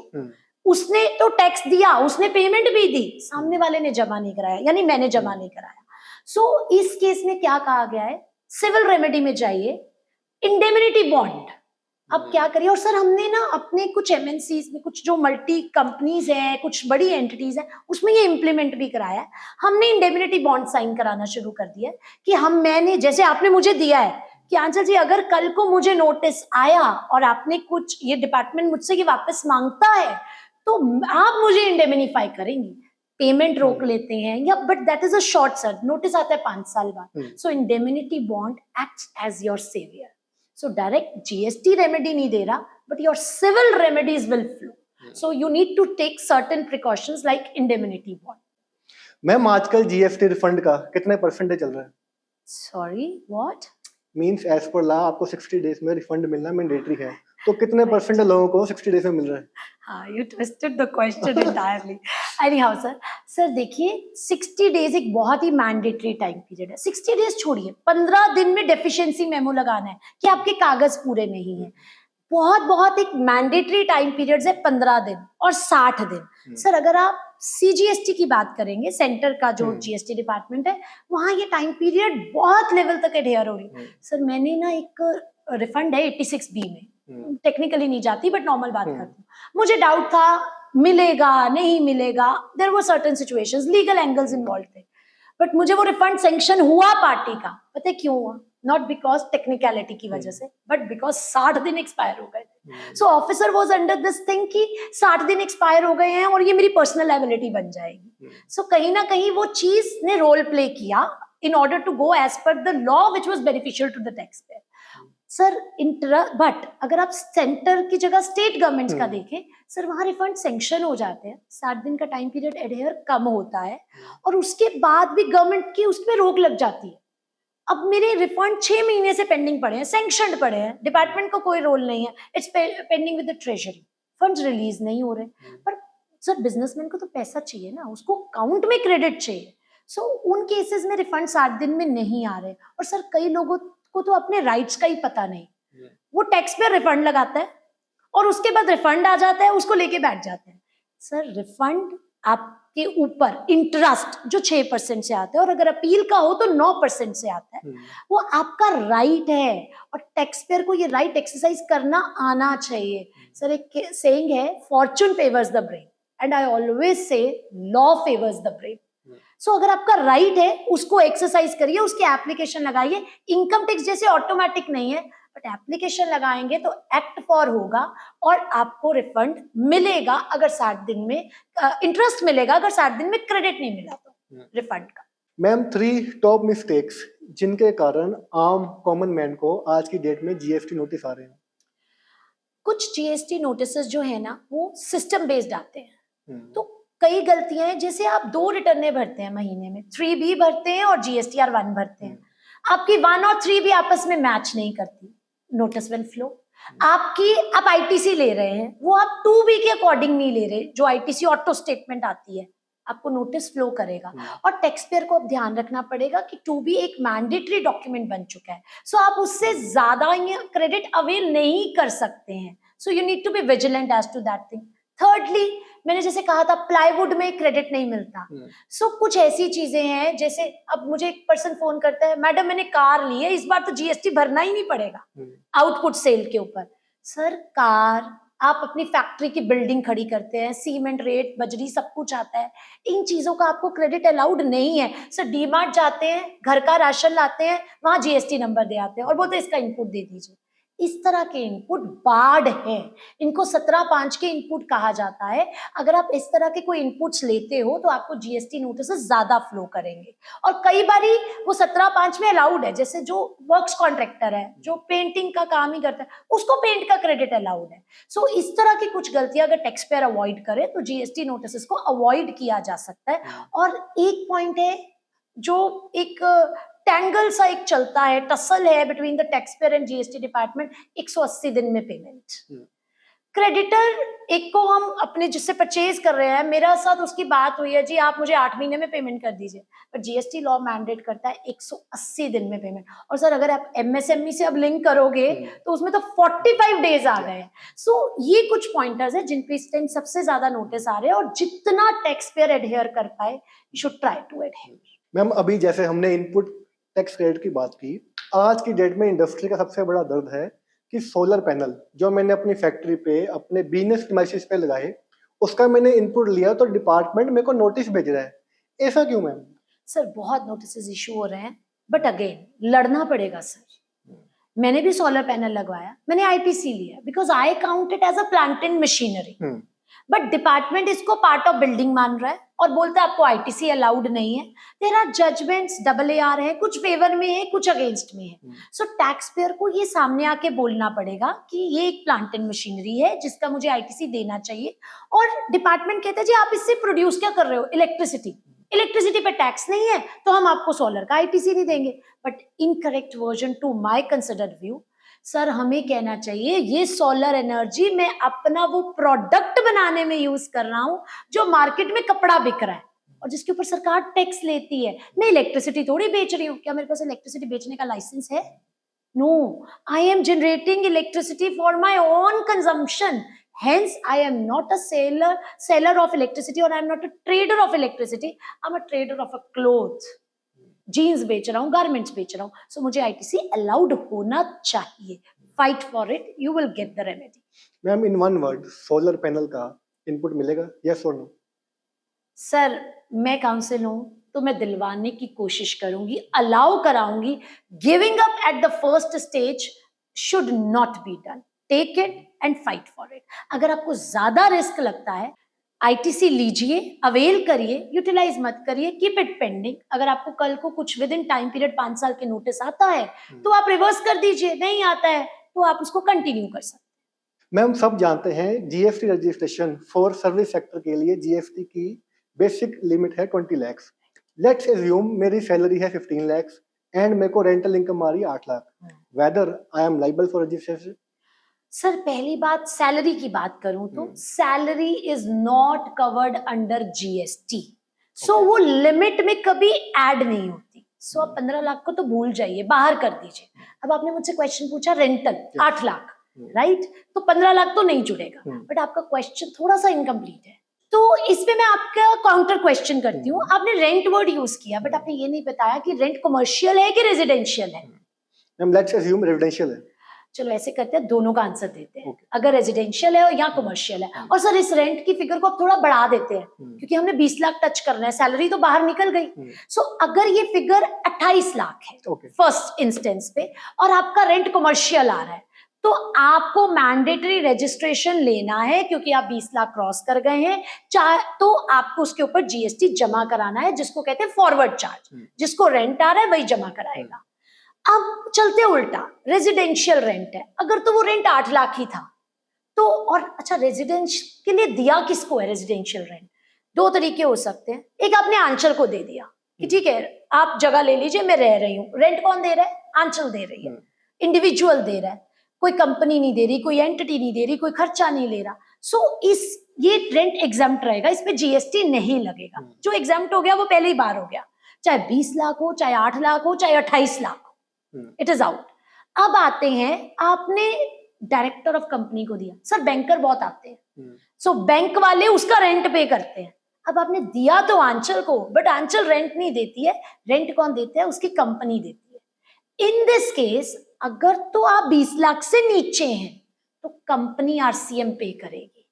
उसने तो टैक्स दिया, उसने पेमेंट भी दी, सामने वाले ने जमा नहीं कराया, यानी मैंने जमा नहीं कराया। सो इस केस में क्या कहा गया है, सिविल रेमेडी में जाइए, इंडेमिनिटी बॉन्ड। अब क्या करिए, और सर हमने ना अपने कुछ एमएनसीज में, कुछ जो मल्टी कंपनीज हैं, कुछ बड़ी एंटिटीज हैं, उसमें ये इंप्लीमेंट भी कराया है। हमने इंडेमिनिटी बॉन्ड साइन कराना शुरू कर दिया है कि मैंने, जैसे आपने मुझे दिया है कि आंचल जी अगर कल को मुझे नोटिस आया और आपने कुछ, ये डिपार्टमेंट मुझसे कि वापस मांगता है, तो आप मुझे इंडेमिनिफाई करेंगी, पेमेंट रोक लेते हैं, या but that is a short sir, notice आता है 5 साल बाद। So indemnity bond acts as your saviour. So direct GST remedy नहीं दे रहा, but your civil remedies will flow. So you need to take certain precautions like indemnity bond. Ma'am आजकल GST refund का कितने percentage चल रहा है? Sorry, what? Means as per law आपको 60 days में रिफंड मिलना मैंडेटरी है, तो कितने परसेंट लोगों को 60 डेज में मिल रहा है? हाँ, you twisted the question entirely. Anyhow, sir देखिए 60 डेज एक बहुत ही मैंडेटरी टाइम पीरियड है। 60 डेज छोड़िए, 15 दिन में डेफिशिएंसी मेमो लगाना है कि आपके कागज पूरे नहीं है। बहुत एक मैंडेटरी टाइम पीरियड है 15 दिन और 60 दिन। सर अगर आप सीजीएसटी की बात करेंगे, सेंटर का जो जीएसटी डिपार्टमेंट है, वहां ये टाइम पीरियड बहुत लेवल तक एडहेयर हो रही है। सर मैंने ना एक रिफंड है 86B में, टेक्निकली नहीं जाती बट नॉर्मल बात करती हूँ, मुझे डाउट था मिलेगा नहीं मिलेगा, there were certain situations, legal angles involve थे। बट मुझे वो रिफंड सैंक्शन हुआ पार्टी का, पता है क्यों हुआ? नॉट बिकॉज टेक्निकलिटी की वजह से, बट बिकॉज 60 दिन एक्सपायर हो गए थे। So officer was under this thing कि 60 दिन एक्सपायर हो गए हैं और ये मेरी पर्सनल लायबिलिटी बन जाएगी। सो कहीं ना कहीं वो चीज ने रोल प्ले किया in order to go as per the law which was beneficial to the taxpayer. Sir but अगर आप सेंटर की जगह स्टेट गवर्नमेंट्स का देखें, सर वहां रिफंड सैंक्शन हो जाते हैं, 60 दिन का टाइम पीरियड एडहेयर कम होता है और उसके बाद भी गवर्नमेंट की उसमें रोक लग जाती है। अब मेरे रिफंड 6 महीने से पेंडिंग पड़े हैं, सैंक्शनड पड़े हैं, डिपार्टमेंट को कोई रोल नहीं है, it's pending with the treasury, funds release नहीं हो रहे। पर सर बिजनेसमैन को तो पैसा चाहिए ना, उसको अकाउंट में क्रेडिट चाहिए। सो उन केसेस में रिफंड 60 दिन में नहीं आ रहे। और सर कई लोगों को तो अपने राइट्स का ही पता नहीं, वो टैक्स पे रिफंड लगाता है और उसके बाद रिफंड आ जाता है, उसको लेके बैठ जाते हैं। सर रिफंड आपके ऊपर इंटरेस्ट जो 6% से आता है और अगर अपील का हो तो 9% से आता है, वो आपका राइट है और टैक्स पेयर को ये राइट एक्सरसाइज करना आना चाहिए। सर एक सेइंग है, fortune favours the brave and I always say law favours the brave. So अगर आपका राइट है उसको एक्सरसाइज करिए, उसके एप्लीकेशन लगाइए। इनकम टैक्स जैसे ऑटोमेटिक नहीं है, बट एप्लीकेशन लगाएंगे तो एक्ट फॉर होगा और आपको रिफंड मिलेगा अगर 60 दिन में इंटरेस्ट मिलेगा, अगर 60 दिन में क्रेडिट नहीं मिला तो रिफंड का। मैम 3 टॉप मिस्टेक्स जिनके कारण आम कॉमन मैन को आज की डेट में जीएसटी नोटिस आ रहे हैं। कुछ जीएसटी नोटिसेस जो है ना वो सिस्टम बेस्ड आते हैं, तो कई गलतियां हैं। जैसे आप 2 रिटर्नें भरते हैं महीने में, 3B भरते हैं और जीएसटीआर 1 भरते हैं, आपकी 1 और 3B आपस में मैच नहीं करती, नोटिस विल फ्लो। आप आईटीसी ले रहे हैं, वो आप 2B के अकॉर्डिंग नहीं ले रहे, जो आईटीसी ऑटो स्टेटमेंट आती है, आपको नोटिस फ्लो करेगा। और टैक्स पेयर को अब ध्यान रखना पड़ेगा कि 2B एक मैंडेटरी डॉक्यूमेंट बन चुका है, सो आप उससे ज्यादा क्रेडिट अवेल नहीं कर सकते हैं। So you need to be vigilant as to that thing. Thirdly, मैंने जैसे कहा था प्लाईवुड में क्रेडिट नहीं मिलता। सो कुछ ऐसी चीजें हैं, जैसे अब मुझे एक पर्सन फोन करता है, मैडम मैंने कार ली है, इस बार तो जीएसटी भरना ही नहीं पड़ेगा आउटपुट सेल के ऊपर। सर कार आप अपनी फैक्ट्री की बिल्डिंग खड़ी करते हैं, सीमेंट रेट बजरी सब कुछ आता है, इन चीजों का आपको क्रेडिट अलाउड नहीं है। सर डीमार्ट जाते हैं, घर का राशन लाते हैं, वहां जीएसटी नंबर दे आते हैं और बोलते हैं इसका इनपुट दे दीजिए। इस तरह के इनपुट बार्ड है, इनको 17(5) के इनपुट कहा जाता है। अगर आप इस तरह के कोई इनपुट्स लेते हो तो आपको जीएसटी नोटिस ज्यादा फ्लो करेंगे। और कई बारी वो 17(5) में अलाउड है, जैसे जो वर्क्स कॉन्ट्रैक्टर है, जो पेंटिंग का काम ही करता है, उसको पेंट का क्रेडिट अलाउड है। सो इस तरह की कुछ गलतियां अगर टैक्स पेयर अवॉइड करे तो जीएसटी नोटिस को अवॉइड किया जा सकता है। और एक पॉइंट है जो एक टैंगल सा एक चलता है, टसल है between the tax payer and GST department, 180 दिन में पेमेंट। क्रेडिटर एक को हम अपने जिससे परचेज कर रहे हैं, मेरा साथ उसकी बात हुई है, जी आप मुझे 8 महीने में पेमेंट कर दीजिए, पर जीएसटी लॉ मैंडेट करता है 180 दिन में पेमेंट। और सर अगर आप एमएसएमई से अब लिंक करोगे तो उसमें तो 45 डेज आ गए। सो ये कुछ पॉइंटर्स है जिन पे इस टाइम सबसे ज्यादा नोटिस आ रहे हैं, और जितना टैक्स पेयर एडहेयर कर पाए you should try to adhere. Ma'am अभी जैसे हमने इनपुट टैक्स क्रेडिट की बात की, आज की डेट में इंडस्ट्री का सबसे बड़ा दर्द है कि सोलर पैनल जो मैंने अपनी फैक्ट्री पे अपने बिजनेस प्रीमाइसेस पे लगाए, उसका मैंने इनपुट लिया तो डिपार्टमेंट मेरे को नोटिस भेज रहा है, ऐसा क्यों मैम? सर बहुत नोटिस इशू हो रहे हैं, बट अगेन लड़ना पड़ेगा सर। मैंने भी सोलर पैनल लगवाया, मैंने आईटीसी लिया because I count it as a plant and machinery, but department इसको पार्ट ऑफ बिल्डिंग मान रहा है और बोलता है आपको आईटीसी अलाउड नहीं है। देयर आर जजमेंट्स AAR है, कुछ फेवर में है, कुछ अगेंस्ट में है। सो टैक्स पेयर को ये सामने आके बोलना पड़ेगा कि ये एक प्लांट एंड मशीनरी है जिसका मुझे आईटीसी देना चाहिए। और डिपार्टमेंट कहता है जी आप इससे प्रोड्यूस क्या कर रहे हो, इलेक्ट्रिसिटी पे टैक्स नहीं है तो हम आपको सोलर का आईटीसी नहीं देंगे। But incorrect version two my considered view, sir हमें कहना चाहिए ये सोलर एनर्जी मैं अपना वो प्रोडक्ट बनाने में यूज कर रहा हूं जो मार्केट में कपड़ा बिक रहा है और जिसके ऊपर सरकार टैक्स लेती है। मैं इलेक्ट्रिसिटी थोड़ी बेच रही हूँ, क्या मेरे पास इलेक्ट्रिसिटी बेचने का लाइसेंस है? No, I am generating electricity for my own consumption, hence I am not a seller of electricity or I am not a trader of electricity, I am a trader of a cloth, jeans बेच रहा हूँ, garments बेच रहा हूँ। सो मुझे ITC allowed होना चाहिए। Fight for it, you will get the remedy. Ma'am in one word, solar panel का इनपुट मिलेगा, यस और नो? सर मैं काउंसिल हूँ तो मैं दिलवाने की कोशिश करूंगी, अलाउ कराऊंगी. Giving up at the first stage should not be done. Take it and fight for it. अगर आपको ज्यादा रिस्क लगता है, आईटीसी लीजिए, अवेल करिए, यूटिलाइज मत करिए, कीप इट पेंडिंग. अगर आपको कल को कुछ विद इन टाइम पीरियड 5 साल के नोटिस आता है तो आप रिवर्स कर दीजिए, नहीं आता है तो आप उसको कंटिन्यू कर सकते. मैम सब जानते हैं GST registration for service sector के लिए जीएसटी की बेसिक लिमिट है 20 लाख. लेट्स एज्यूम मेरी सैलरी है 15 लाख एंड मेरे को रेंटल इनकम आ रही है 8 lakh. Whether I am liable for registration? Sir पहली बात, सैलरी की बात करूं तो salary is not covered under GST. So वो लिमिट में कभी ऐड नहीं होती. सो आप 15 लाख को तो भूल जाइए, बाहर कर दीजिए. अब आपने मुझसे क्वेश्चन पूछा रेंटल 8 लाख, राइट? तो 15 लाख तो नहीं जुड़ेगा. बट आपका क्वेश्चन थोड़ा सा इनकम्प्लीट है, तो इसमें मैं आपका काउंटर क्वेश्चन करती हूँ. आपने रेंट वर्ड यूज किया, बट आपने ये नहीं बताया कि रेंट कमर्शियल है कि रेजिडेंशियल है. मैम लेट्स अज्यूम रेजिडेंशियल है. चलो ऐसे करते हैं, दोनों का आंसर देते हैं. अगर रेजिडेंशियल है या कमर्शियल है. और सर इस रेंट की फिगर को आप थोड़ा बढ़ा देते हैं, क्योंकि हमने 20 लाख टच करना है, सैलरी तो बाहर निकल गई. सो अगर ये फिगर 28 लाख है फर्स्ट इंस्टेंस पे और आपका रेंट कमर्शियल आ रहा है, तो आपको मैंडेटरी रजिस्ट्रेशन लेना है, क्योंकि आप 20 लाख क्रॉस कर गए हैं. तो आपको उसके ऊपर जीएसटी जमा कराना है, जिसको कहते हैं फॉरवर्ड चार्ज. जिसको रेंट आ रहा है वही जमा कराएगा. अब चलते उल्टा, रेजिडेंशियल रेंट है, अगर तो वो रेंट 8 लाख ही था तो, और अच्छा रेजिडेंस के लिए दिया किसको है रेजिडेंशियल रेंट? 2 तरीके हो सकते हैं. एक आपने आंचल को दे दिया कि ठीक है आप जगह ले लीजिए, मैं रह रही हूँ. रेंट कौन दे रहा है? आंचल दे रही है, इंडिविजुअल दे रहा है, कोई कंपनी नहीं दे रही, कोई एंटिटी नहीं दे रही, कोई खर्चा नहीं ले रहा. सो ये रेंट एग्जाम्प्ट रहेगा, इसमें जीएसटी नहीं लगेगा. जो एग्जाम्प्ट हो गया वो पहले ही बार हो गया, चाहे 20 लाख हो, चाहे 8 लाख हो, चाहे 28 लाख. It is out. अब आते हैं, आपने डायरेक्टर ऑफ कंपनी को दिया. सर बैंकर बहुत आते हैं, सो बैंक वाले उसका रेंट पे करते हैं. अब आपने दिया तो आंचल को, बट आंचल रेंट नहीं देती है. रेंट कौन देता है? उसकी कंपनी देती है. इन दिस केस अगर तो आप 20 लाख से नीचे हैं तो कंपनी आरसीएम पे करेगी,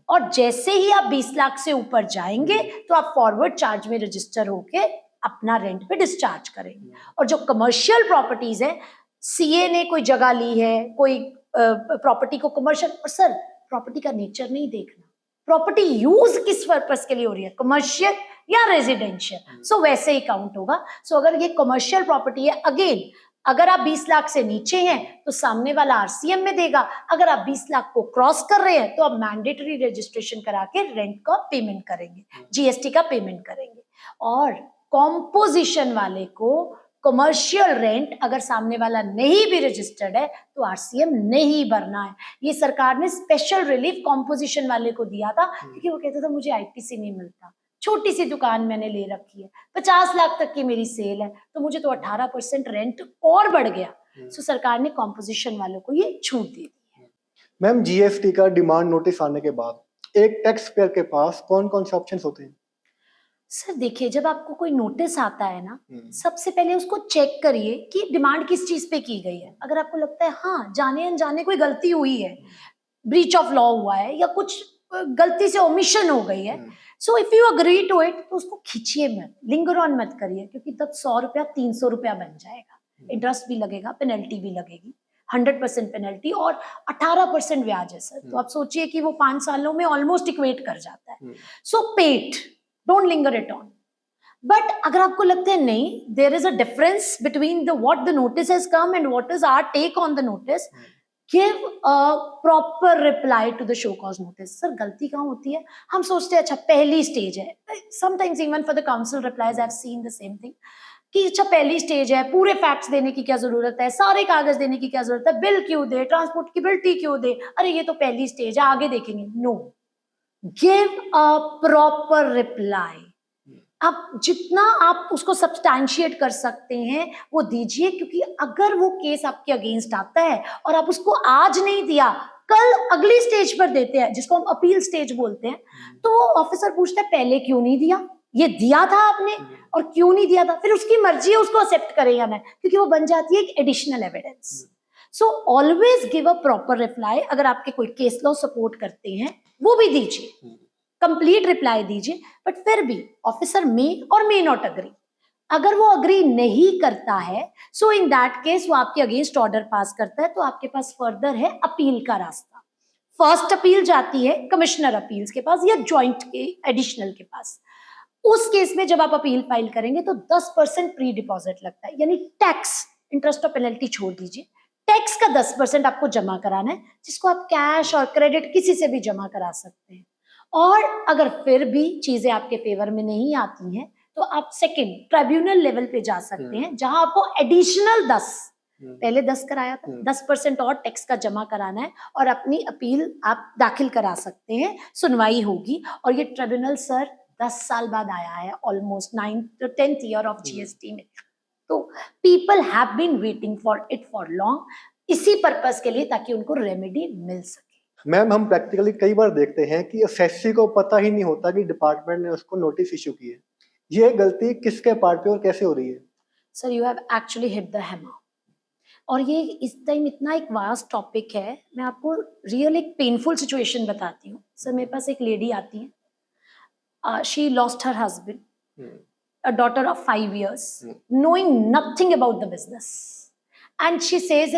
और जैसे ही आप 20 लाख से ऊपर जाएंगे तो आप फॉरवर्ड चार्ज में रजिस्टर होके अपना रेंट पे डिस्चार्ज करेंगे. और जो कमर्शियल प्रॉपर्टीज है, सीए ने कोई जगह ली है, कोई प्रॉपर्टी को कमर्शियल, और सर प्रॉपर्टी का नेचर नहीं देखना, प्रॉपर्टी यूज किस पर्पस के लिए हो रही है, कमर्शियल या रेजिडेंशियल. सो वैसे ही काउंट होगा. सो अगर ये कमर्शियल प्रॉपर्टी है, अगेन अगर आप 20 लाख से नीचे हैं तो सामने वाला आरसीएम में देगा. अगर आप 20 लाख को क्रॉस कर रहे हैं तो आप मैंडेटरी रजिस्ट्रेशन करा के रेंट का पेमेंट करेंगे, जीएसटी का पेमेंट करेंगे. और कॉम्पोजिशन वाले को कमर्शियल रेंट अगर सामने वाला नहीं भी रजिस्टर्ड है तो आरसीएम नहीं भरना है. ये सरकार ने स्पेशल रिलीफ कॉम्पोजिशन वाले को दिया था, क्योंकि वो कहता था मुझे आईटीसी नहीं मिलता, छोटी सी दुकान मैंने ले रखी है, 50 लाख तक की मेरी सेल है, तो मुझे तो 18% रेंट और बढ़ गया. सो सरकार ने कॉम्पोजिशन वालों को ये छूट दे दी है. मैम जीएसटी का डिमांड नोटिस आने के बाद एक टैक्स पेयर के पास कौन कौन से ऑप्शंस होते हैं? सर देखिए, जब आपको कोई नोटिस आता है ना, सबसे पहले उसको चेक करिए कि डिमांड किस चीज पे की गई है. अगर आपको लगता है हाँ जाने अनजाने कोई गलती हुई है, ब्रीच ऑफ लॉ हुआ है या कुछ गलती से ओमिशन हो गई है, so if you agree to it तो उसको खींचिए मत, लिंगर ऑन मत करिए, क्योंकि तब 100 रुपया 300 रुपया बन जाएगा. इंटरेस्ट भी लगेगा, पेनल्टी भी लगेगी, 100% पेनल्टी और 18% ब्याज है सर. तो आप सोचिए कि वो 5 सालों में ऑलमोस्ट इक्वेट कर जाता है. So pet, don't linger it on. But अगर आपको लगता है नहीं, there is a difference between the what the notice has come and what is our take on the notice, give a proper reply to the show cause notice. Sir गलती कहाँ होती है? हम सोचते हैं अच्छा पहली स्टेज है, sometimes even for the council replies I have seen the same thing, कि अच्छा पहली स्टेज है, पूरे फैक्ट्स देने की क्या जरूरत है, सारे कागज देने की क्या जरूरत है, बिल क्यों दे, ट्रांसपोर्ट की बिल्टी क्यों दे, अरे ये तो पहली स्टेज है आगे देखेंगे. No, give a proper reply. आप जितना आप उसको सब्सटैंशिएट कर सकते हैं वो दीजिए, क्योंकि अगर वो केस आपके अगेंस्ट आता है और आप उसको आज नहीं दिया, कल अगली स्टेज पर देते हैं, जिसको हम अपील स्टेज बोलते हैं, तो ऑफिसर पूछता है पहले क्यों नहीं दिया, ये दिया था आपने और क्यों नहीं दिया था. फिर उसकी मर्जी है उसको एक्सेप्ट करे या नहीं, क्योंकि वो बन जाती है एक additional evidence. So always give a proper reply. अगर आपके कोई केस लॉ सपोर्ट करते हैं वो भी दीजिए. कंप्लीट रिप्लाई दीजिए, बट फिर भी ऑफिसर मे और मे नॉट अग्री। अगर वो अग्री नहीं करता है, सो इन दैट केस वो आपके अगेंस्ट ऑर्डर पास करता है, तो आपके पास फर्दर है अपील का रास्ता। फर्स्ट अपील जाती है कमिश्नर अपील्स के पास या जॉइंट के एडिशनल के पास। उस केस में जब आप अपील फाइल करेंगे तो 10% प्री डिपॉजिट लगता है, यानी टैक्स, इंटरेस्ट और पेनल्टी छोड़ दीजिए, टैक्स का 10% आपको जमा कराना है, जिसको आप कैश और क्रेडिट किसी से भी जमा करा सकते हैं। और अगर फिर भी चीजें आपके फेवर में नहीं आती हैं, तो आप सेकंड ट्राइब्यूनल लेवल पे जा सकते हैं, जहां आपको एडिशनल 10, पहले 10 कराया था, 10% और टैक्स का जमा कराना है और अपनी अपील आप दाखिल करा सकते हैं, सुनवाई होगी। और ये ट्रिब्यूनल सर 10 साल बाद आया है, almost 9th to 10th year of GST में। तो people have been waiting for it for long, इसी पर्पस के लिए, ताकि उनको रेमेडी मिल सके। मैम, हम प्रैक्टिकली कई बार देखते हैं कि एसएससी को पता ही नहीं होता कि डिपार्टमेंट ने उसको नोटिस इशू की है। ये गलती किसके पार्ट पे और कैसे हो रही है? Sir, you have actually hit the hammer. और ये इस टाइम इतना एक वास्ट टॉपिक है, मैं आपको रियल एक पेनफुल सिचुएशन बताती हूँ। सर, मेरे पास एक लेडी आती है, she lost her husband, a daughter of 5 years, knowing nothing about the business, and she says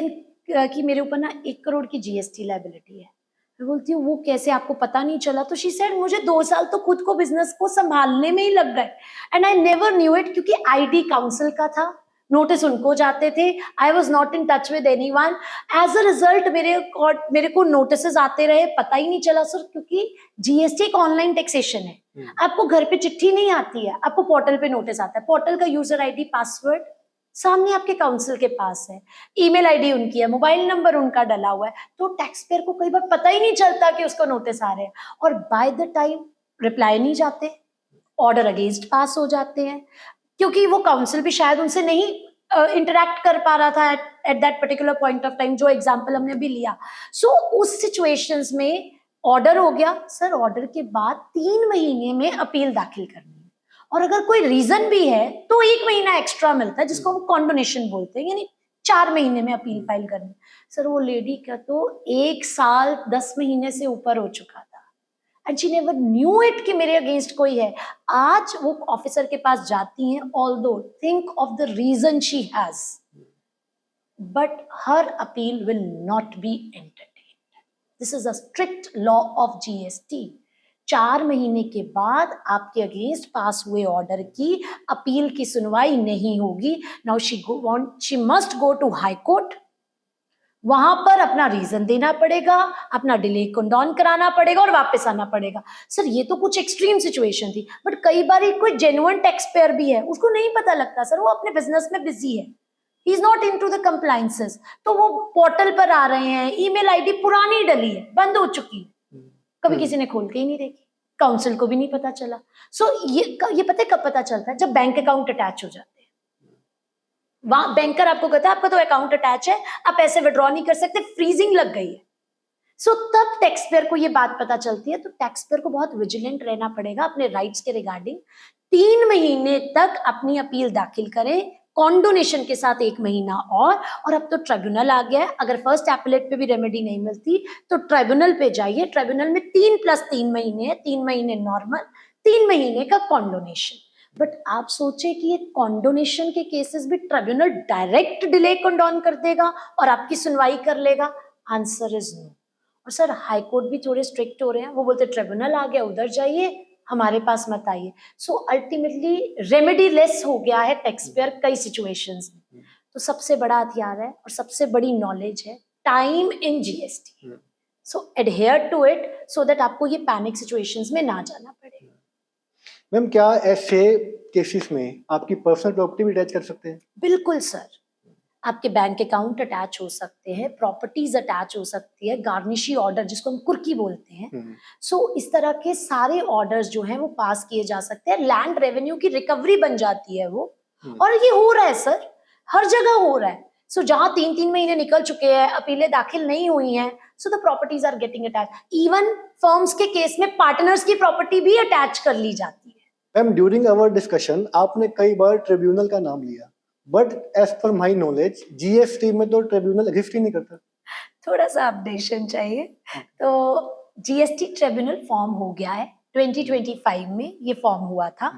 कि मेरे ऊपर ना 1 करोड़ की जीएसटी लायबिलिटी है। मैं बोलती हूँ वो कैसे, आपको पता नहीं चला? तो शी सेड मुझे 2 साल तो खुद को बिजनेस को संभालने में ही लग गए, and I never knew it, क्योंकि आईडी काउंसिल का था, नोटिस उनको जाते थे, I was not in touch with anyone. As a result मेरे को नोटिस आते रहे, पता ही नहीं चला सर, क्योंकि जीएसटी एक ऑनलाइन टैक्सेशन है। आपको घर पे चिट्ठी नहीं आती है, आपको पोर्टल पे नोटिस आता है। पोर्टल का यूजर आईडी पासवर्ड सामने आपके काउंसिल के पास है, ईमेल आईडी उनकी है, मोबाइल नंबर उनका डला हुआ है, तो टैक्स पेयर को कई बार पता ही नहीं चलता कि उसको नोटिस आ रहे हैं, और बाय द टाइम रिप्लाई नहीं जाते, ऑर्डर अगेंस्ट पास हो जाते हैं, क्योंकि वो काउंसिल भी शायद उनसे नहीं इंटरेक्ट कर पा रहा था at that particular point of time, जो एग्जाम्पल हमने भी लिया। सो उस सिचुएशंस में ऑर्डर हो गया सर, ऑर्डर के बाद 3 महीने में अपील दाखिल करनी है, और अगर कोई रीजन भी है तो 1 महीना एक्स्ट्रा मिलता है, जिसको हम कॉन्डोनेशन बोलते हैं, यानी 4 महीने में अपील फाइल करनी। सर, वो लेडी का तो 1 साल 10 महीने से ऊपर हो चुका था, and she never knew it कि मेरे अगेंस्ट कोई है। आज वो ऑफिसर के पास जाती हैं, although think of the reason she has, but her appeal will not be entertained. This is a strict law of GST. 4 महीने के बाद आपके अगेंस्ट पास हुए ऑर्डर की अपील की सुनवाई नहीं होगी। Now she must go to high court, वहां पर अपना रीजन देना पड़ेगा, अपना डिले कंडोन कराना पड़ेगा और वापस आना पड़ेगा। सर, ये तो कुछ एक्सट्रीम सिचुएशन थी, बट कई बार कोई जेन्युइन टैक्स पेयर भी है, उसको नहीं पता लगता सर, वो अपने बिजनेस में बिजी है, he is not into the compliances, तो वो पोर्टल पर आ रहे हैं, ईमेल आईडी पुरानी डली है, बंद हो चुकी है, कभी किसी ने खोल के ही नहीं देखी, काउंसिल को भी नहीं पता चला। सो ये पता है कब पता चलता है? जब बैंक अकाउंट अटैच हो जाते हैं, वहां बैंकर आपको कहता है आपका तो अकाउंट अटैच है, आप पैसे विड्रॉ नहीं कर सकते, फ्रीजिंग लग गई है। सो तब टैक्स पेयर को ये बात पता चलती है, तो टैक्स पेयर को बहुत विजिलेंट रहना पड़ेगा अपने राइट्स के रिगार्डिंग। 3 महीने तक अपनी अपील दाखिल करें, कॉन्डोनेशन के साथ 1 महीना और अब तो ट्रिब्यूनल आ गया है, अगर फर्स्ट एपेलेट पे भी रेमेडी नहीं मिलती तो ट्रिब्यूनल पे जाइए। ट्रिब्यूनल में 3 + 3 महीने है, 3 महीने नॉर्मल, 3 महीने का कॉन्डोनेशन। बट आप सोचे कि ये कॉन्डोनेशन के केसेस भी ट्रिब्यूनल डायरेक्ट डिले कंडोन कर देगा और आपकी सुनवाई कर लेगा? Answer is no. और सर, हाई कोर्ट भी थोड़े स्ट्रिक्ट हो रहे हैं, वो बोलते ट्रिब्यूनल आ गया, उधर जाइए, हमारे पास मत आइए। सो अल्टीमेटली रेमेडी लेस हो गया है टैक्स पेयर कई सिचुएशंस में। तो सबसे बड़ा हथियार है और सबसे बड़ी नॉलेज है time in GST. So adhere to it so that आपको ये पैनिक सिचुएशंस में ना जाना पड़े। मैम, क्या ऐसे केसेस में आपकी पर्सनल प्रॉपर्टी भी अटैच कर सकते हैं? बिल्कुल सर, आपके बैंक अकाउंट अटैच हो सकते हैं, प्रॉपर्टीज अटैच हो सकती है, गार्निशी ऑर्डर जिसको हम कुर्की बोलते हैं। सो इस तरह के सारे ऑर्डर्स जो हैं वो पास किए जा सकते हैं, लैंड रेवेन्यू की रिकवरी बन जाती है वो। और ये हो रहा है सर, हर जगह हो रहा है। सो जहां 3-3 महीने निकल चुके हैं, अपीलें दाखिल नहीं हुई हैं, so the properties are getting attach. Even firms के केस में पार्टनर्स की प्रॉपर्टी भी अटैच कर ली जाती है। मैम, ड्यूरिंग आवर डिस्कशन आपने कई बार ट्रिब्यूनल का नाम लिया, but as per my knowledge GST में तो ट्रिब्यूनल एग्जिस्ट ही नहीं करता। थोड़ा सा अपडेशन चाहिए। तो जीएसटी ट्रिब्यूनल फॉर्म हो गया है, 2025 में ये फॉर्म हुआ था।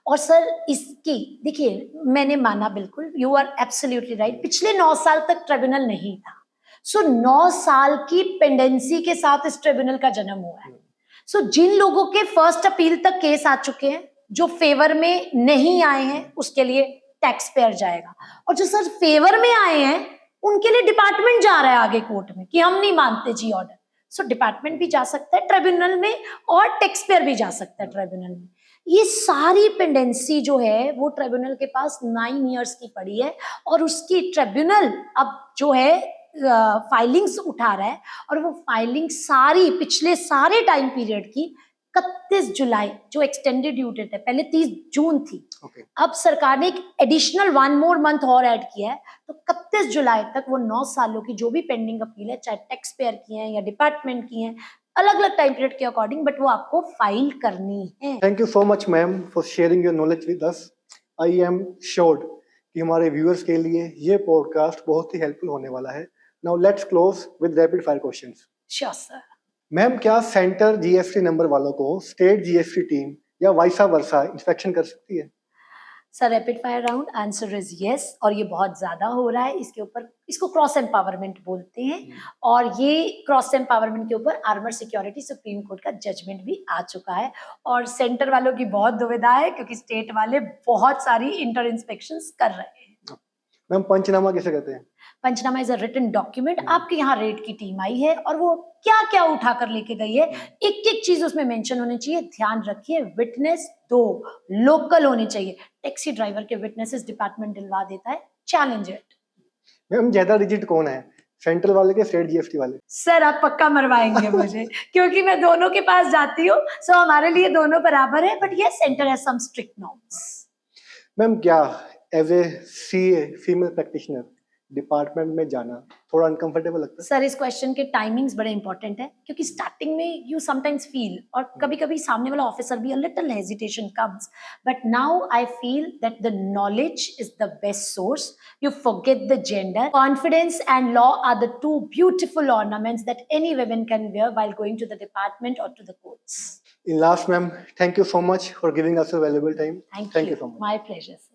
और सर इसकी देखिए, मैंने माना बिल्कुल, यू आर एब्सोल्युटली राइट, पिछले 9 साल तक ट्रिब्यूनल नहीं था। सो 9 साल की पेंडेंसी के साथ इस ट्रिब्यूनल का जन्म हुआ है। सो जिन लोगों के फर्स्ट अपील तक केस आ चुके हैं, जो फेवर में नहीं आए हैं, उसके लिए टैक्स पेयर जाएगा, और जो सर फेवर में आए हैं उनके लिए डिपार्टमेंट जा रहा है आगे कोर्ट में कि हम नहीं मानते जी ऑर्डर। सो डिपार्टमेंट भी जा सकता है ट्रिब्यूनल में और टैक्स पेयर भी जा सकता है ट्रिब्यूनल में। ये सारी पेंडेंसी जो है वो ट्रिब्यूनल के पास 9 इयर्स की पड़ी है, और उसकी ट्रिब्यूनल अब जो है फाइलिंग्स उठा रहा है, और वो फाइलिंग सारी पिछले सारे टाइम पीरियड की 31 जुलाई जो एक्सटेंडेड ड्यू डेट है, पहले 30 जून थी, अब सरकार ने एक एडिशनल 1 मोर मंथ और ऐड किया है, तो 31 जुलाई तक वो 9 सालों की जो भी पेंडिंग अपील है, चाहे टैक्स पेयर की है या डिपार्टमेंट की है, अलग अलग टाइम पीरियड के अकॉर्डिंग, बट वो आपको फाइल करनी है। Thank you so much ma'am for sharing your knowledge with us. I am sure कि हमारे व्यूअर्स के लिए ये पॉडकास्ट बहुत ही हेल्पफुल होने वाला है। Now let's close with rapid fire questions. Sure sir. Ma'am, क्या सेंटर जीएसटी नंबर वालों को स्टेट जीएसटी टीम या वाइसा वर्सा इंस्पेक्शन कर सकती है? Sir rapid fire round, answer is yes, और ये बहुत ज्यादा हो रहा है। इसके ऊपर, इसको क्रॉस एम्पावरमेंट बोलते हैं, और ये क्रॉस एम्पावरमेंट के ऊपर आर्मर सिक्योरिटी सुप्रीम कोर्ट का जजमेंट भी आ चुका है, और सेंटर वालों की बहुत दुविधा है क्योंकि स्टेट वाले बहुत सारी इंटर इंस्पेक्शंस कर रहे हैं। मैम, पंचनामा किसे कहते हैं? पंचनामा इज अ रिटन डॉक्यूमेंट। आपके यहाँ रेड की टीम आई है और वो क्या क्या उठा कर लेके गई है, एक एक चीज उसमें मेंशन होनी चाहिए। ध्यान रखिए, विटनेस 2 लोकल होने चाहिए। टैक्सी ड्राइवर के विटनेसेस डिपार्टमेंट दिलवा देता है, चैलेंज इट। मैम, ज्यादा रिजिड कौन है, सेंट्रल वाले के स्टेट जीएसटी वाले? सर आप पक्का मरवाएंगे मुझे क्योंकि मैं दोनों के पास जाती हूँ, सो हमारे लिए दोनों बराबर है, बट ये centre has some strict norms. Ma'am, क्या as a CA female practitioner department में जाना थोड़ा अनकंफर्टेबल लगता है? सर इस क्वेश्चन के टाइमिंग्स बड़े इंपॉर्टेंट है, क्योंकि स्टार्टिंग में यू समटाइम्स फील, और कभी कभी सामने वाला ऑफिसर भी, a little hesitation comes, but now I feel that the knowledge is the best source. You forget the gender. Confidence and law are the 2 beautiful ornaments that any woman can wear while going to the department or to the courts. In last, ma'am, thank you so much for giving us a valuable time. Thank you so much. My pleasure, sir.